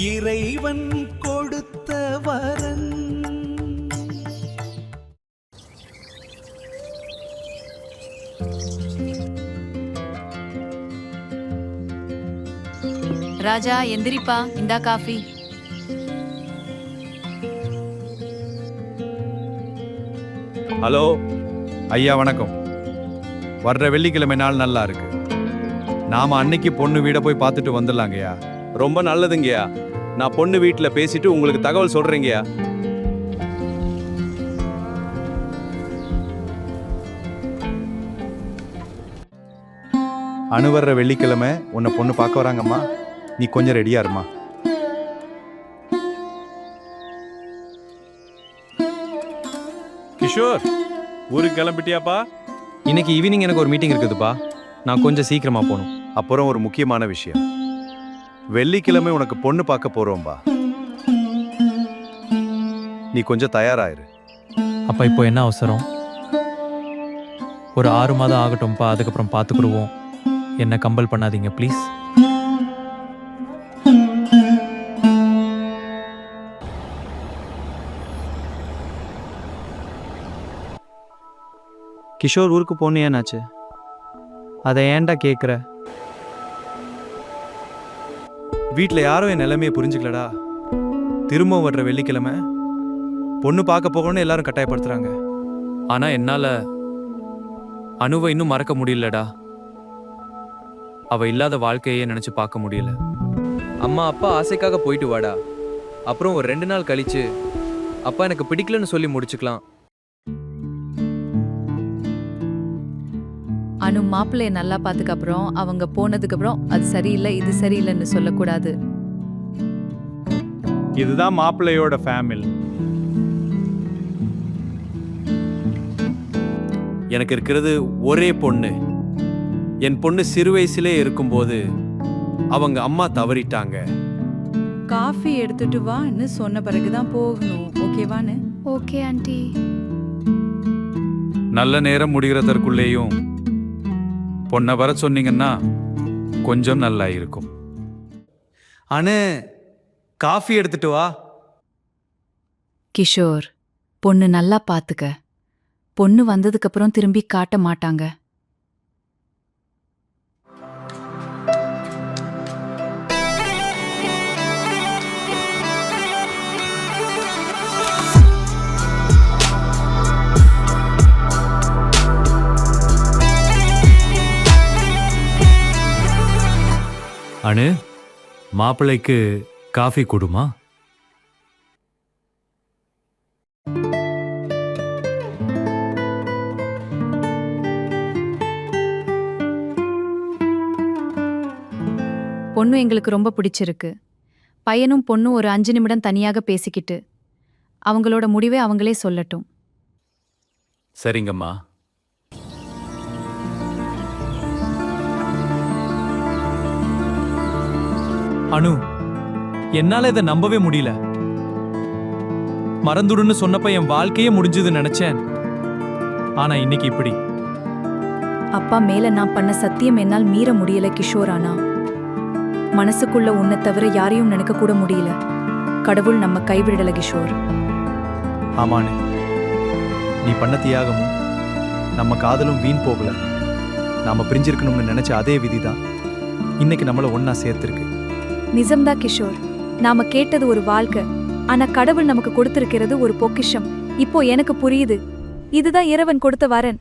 இறைவன் கொடுத்த வரன். ராஜா எந்திரிப்பா, இந்தா காஃபி. ஹலோ ஐயா, வணக்கம். வர்ற வெள்ளிக்கிழமை நாள் நல்லா இருக்கு. நாம அன்னைக்கு பொண்ணு வீட போய் பார்த்துட்டு வந்துடலாங்கய்யா. ரொம்ப நல்லதுங்கய்யா. நான் பொண்ணு வீட்டுல பேசிட்டு உங்களுக்கு தகவல் சொல்றேங்கய்யா. அணு வர்ற வெள்ளிக்கிழமை உன்னை பொண்ணு பார்க்க வராங்கம்மா. நீ கொஞ்சம் ரெடியா இருமா. கிஷோர், ஊருக்கு கிளம்பிட்டியாப்பா? இன்னைக்கு ஈவினிங் எனக்கு ஒரு மீட்டிங் இருக்குதுப்பா. நான் கொஞ்சம் சீக்கிரமா போகணும். அப்புறம் ஒரு முக்கியமான விஷயம், வெள்ளிக்கிழமை உனக்கு பொண்ணு பார்க்க போறோம்பா. நீ கொஞ்சம் தயாராயிரு. அப்பா இப்போ என்ன அவசரம்? ஒரு 6 மாதம் ஆகட்டும்ப்பா, அதுக்கப்புறம் பார்த்துக்குருவோம். என்ன கம்பல் பண்ணாதீங்க ப்ளீஸ். கிஷோர் ஊருக்கு போன ஏன்னாச்சு? அதை ஏன்டா கேட்குற? வீட்டில் யாரும் என் நிலைமையை புரிஞ்சுக்கலடா. திரும்ப வர்ற வெள்ளிக்கிழமை பொண்ணு பார்க்க போகணும்னு எல்லாரும் கட்டாயப்படுத்துறாங்க. ஆனால் என்னால் அணுவை இன்னும் மறக்க முடியலடா. அவ இல்லாத வாழ்க்கையே நினச்சி பார்க்க முடியல. அம்மா அப்பா ஆசைக்காக போயிட்டு வாடா, அப்புறம் ஒரு 2 நாள் கழிச்சு அப்பா எனக்கு பிடிக்கலன்னு சொல்லி முடிச்சுக்கலாம். அனு மாப்பிள்ளைய நல்லா பார்த்துக்க அப்புறம் அவங்க போனதுக்கு அப்புறம் அது சரியில்லை இது சரியில்லைன்னு சொல்லக்கூடாது. இதுதான் மாப்பிள்ளையோட ஃபேமிலி. எனக்கு இருக்கிறது ஒரே பொண்ணு. என் பொண்ணு சிறு வயசுலே இருக்கும்போது அவங்க அம்மா தவறிட்டாங்க. காஃபி எடுத்துட்டு வான்னு சொன்ன பிறகுதான் போகணும். ஓகேவான்னு? Okay aunty. நல்ல நேரம் முடிகிறதற்குள்ளேயும் பொண்ணை வர சொன்னீங்கன்னா கொஞ்சம் நல்லா இருக்கும். அண்ணே, காஃபி எடுத்துட்டு வா. கிஷோர், பொண்ணு நல்லா பார்த்துக்க. பொண்ணு வந்ததுக்கு அப்புறம் திரும்பி காட்ட மாட்டாங்க. அனு, மாப்பிள்ளைக்கு காஃபி கொடுமா? பொண்ணு எங்களுக்கு ரொம்ப பிடிச்சிருக்கு. பையனும் பொண்ணும் ஒரு 5 நிமிடம் தனியாக பேசிக்கிட்டு அவங்களோட முடிவை அவங்களே சொல்லட்டும். சரிங்கம்மா. அனு, என்னால இதை நம்பவே முடியல. மறந்துடுன்னு சொன்னப்ப என் வாழ்க்கையே முடிஞ்சதுன்னு நினைச்சேன். ஆனா இன்னைக்கு இப்படி. அப்பா மேல நான் பண்ண சத்தியம் என்னால் மீற முடியல கிஷோர். ஆனா மனசுக்குள்ள உன்னை தவிர யாரையும் நினைக்க கூட முடியல. கடவுள் நம்ம கைவிடல கிஷோர். ஆமாண்ணே, நீ பண்ண தியாகமும் நம்ம காதலும் வீண் போகல. நாம பிரிஞ்சிருக்கணும்னு நினைச்ச அதே விதிதான் இன்னைக்கு நம்மள ஒன்னா சேர்த்திருக்கு. நிஜம்தான் கிஷோர். நாம கேட்டது ஒரு வாழ்க்கை, ஆனா கடவுள் நமக்கு கொடுத்திருக்கிறது ஒரு பொக்கிஷம். இப்போ எனக்கு புரியுது, இதுதான் இறைவன் கொடுத்த வரன்.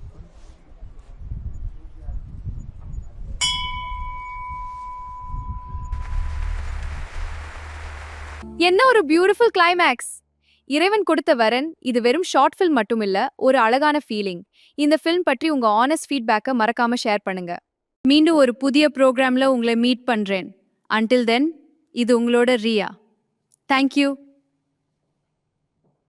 என்ன ஒரு பியூட்டிஃபுல் கிளைமேக்ஸ்! இறைவன் கொடுத்த வரன். இது வெறும் ஷார்ட் ஃபில்ம் மட்டும் இல்ல, ஒரு அழகான ஃபீலிங். இந்த ஃபில்ம் பற்றி உங்க ஆனஸ்ட் ஃபீட்பேக்கை மறக்காம ஷேர் பண்ணுங்க. மீண்டும் ஒரு புதிய ப்ரோக்ராம்ல உங்களை மீட் பண்றேன். அன்டில் தென், இது உங்களோட ரியா. தேங்க்யூ.